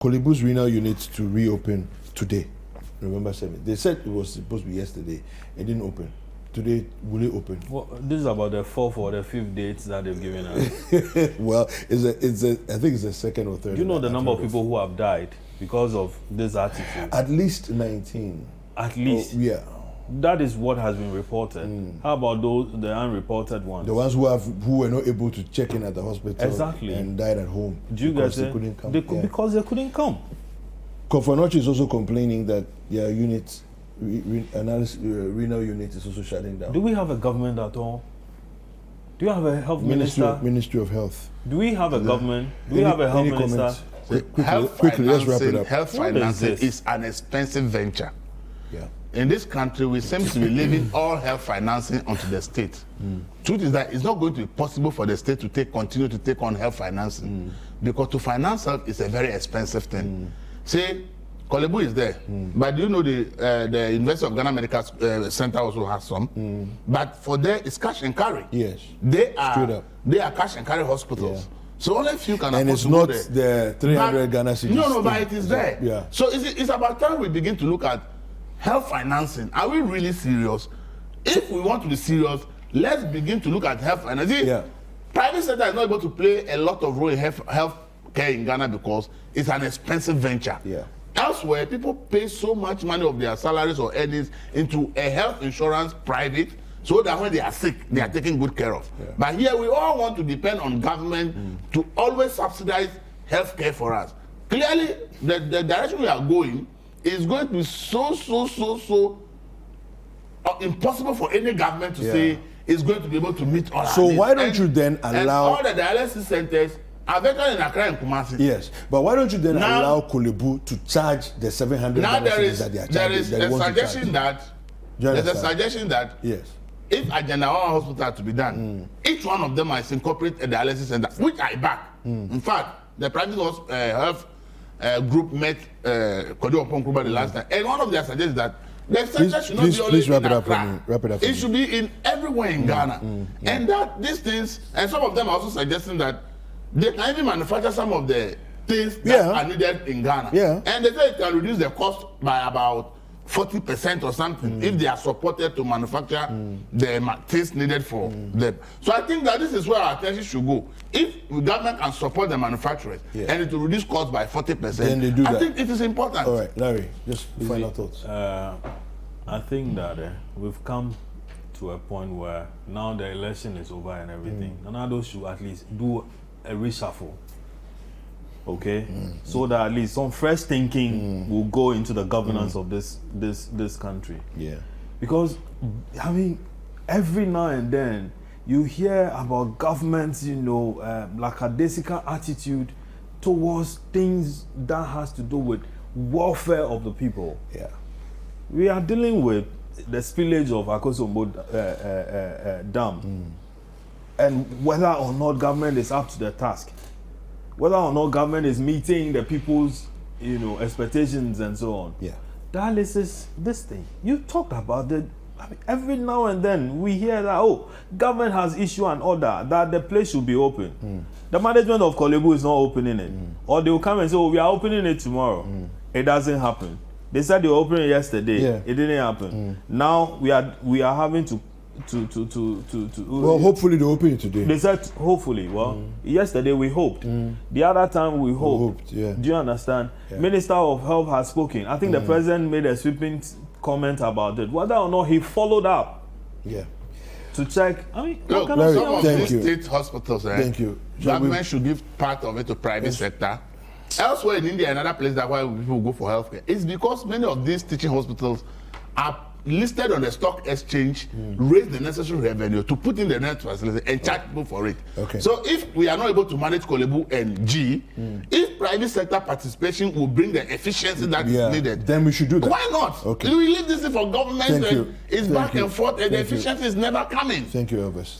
Kolebu's renal unit to reopen today, November 7th. They said it was supposed to be yesterday. It didn't open. Today, will it open? Well, this is about the 4th or the 5th dates that they've given us. Well, I think it's the second or third. Do you know the number of people who have died because of this attitude? At least 19. At least? Oh, yeah. That is what has been reported. How about the unreported ones? The ones who were not able to check in at the hospital exactly. and died at home. Do you guys they couldn't come? Because they couldn't come. Kofonochi is also complaining that their unit, renal unit, is also shutting down. Do we have a government at all? Do you have a health minister? Ministry of Health. Do we have a government? Do we have a health minister? Quickly, let's wrap it up. Health financing is an expensive venture. Yeah. In this country, we seem to be leaving all health financing onto the state. Truth is that it's not going to be possible for the state to continue to take on health financing because to finance health is a very expensive thing. Say, Kolebu is there, but do you know the University of Ghana Medical Center also has some? But for there, it's cash and carry. Yes. They are cash and carry hospitals. Yeah. So only few can afford it's to not go there. The 300 Ghana cedis. No, but it is there. Yeah. So it's about time we begin to look at health financing. Are we really serious? If we want to be serious, let's begin to look at health financing. Yeah. Private sector is not able to play a lot of role in health care in Ghana because it's an expensive venture. Yeah. Elsewhere, people pay so much money of their salaries or earnings into a health insurance private so that when they are sick, they are taken good care of. Yeah. But here we all want to depend on government to always subsidize health care for us. Clearly, the direction we are going is going to be so impossible for any government to say it's going to be able to meet all our So needs. why don't you then allow... And all the dialysis centers are better in Accra and Kumasi. Yes, but why don't you then allow Kolebu to charge the 700 now that they are charging? There is a suggestion that yes, if Agenda 1 hospital to be done, each one of them must incorporate a dialysis center, which I back. In fact, the private health group met Kodo Oponkruba the last time, and one of their suggestions that the center should not be only in Accra. Wrap it up. It should be in everywhere in Ghana. And that these things, and some of them are also suggesting that they can even manufacture some of the things that are needed in Ghana. Yeah. And they say it can reduce the cost by about 40% or something if they are supported to manufacture the things needed for them. So I think that this is where our attention should go. If the government can support the manufacturers and it will reduce costs by 40%, then they do I think it is important. All right, Larry, just final thoughts. I think that we've come to a point where now the election is over and everything. Nanado should at least do a reshuffle. Okay, so that at least some fresh thinking will go into the governance of this country. Yeah, because I mean, every now and then you hear about governments, lackadaisical attitude towards things that has to do with welfare of the people. Yeah, we are dealing with the spillage of Akosombo Dam, and whether or not government is up to the task. Whether or not government is meeting the people's, expectations and so on. Yeah. Dialysis, this thing. You talked about it. I mean, every now and then we hear that, government has issued an order that the place should be open. The management of Kolebu is not opening it. Or they will come and say, we are opening it tomorrow. It doesn't happen. They said they were opening it yesterday. Yeah. It didn't happen. Now we are having to well, hopefully they open it today. They said hopefully. Well, yesterday we hoped. The other time we hoped. Yeah. Do you understand? Yeah. Minister of Health has spoken. I think the president made a sweeping comment about it. Whether or not he followed up. Yeah. To check. I mean, look, some of these state hospitals, thank you. Government should give part of it to private sector. Elsewhere in India, another place that why people go for healthcare, it's because many of these teaching hospitals are listed on the stock exchange, raise the necessary revenue to put in the net facility and charge people for it. Okay. So if we are not able to manage Kolebu and G, if private sector participation will bring the efficiency that is needed, then we should do that. Why not? Okay. We leave this for government and it's back and forth and the efficiency is never coming. Thank you, Elvis.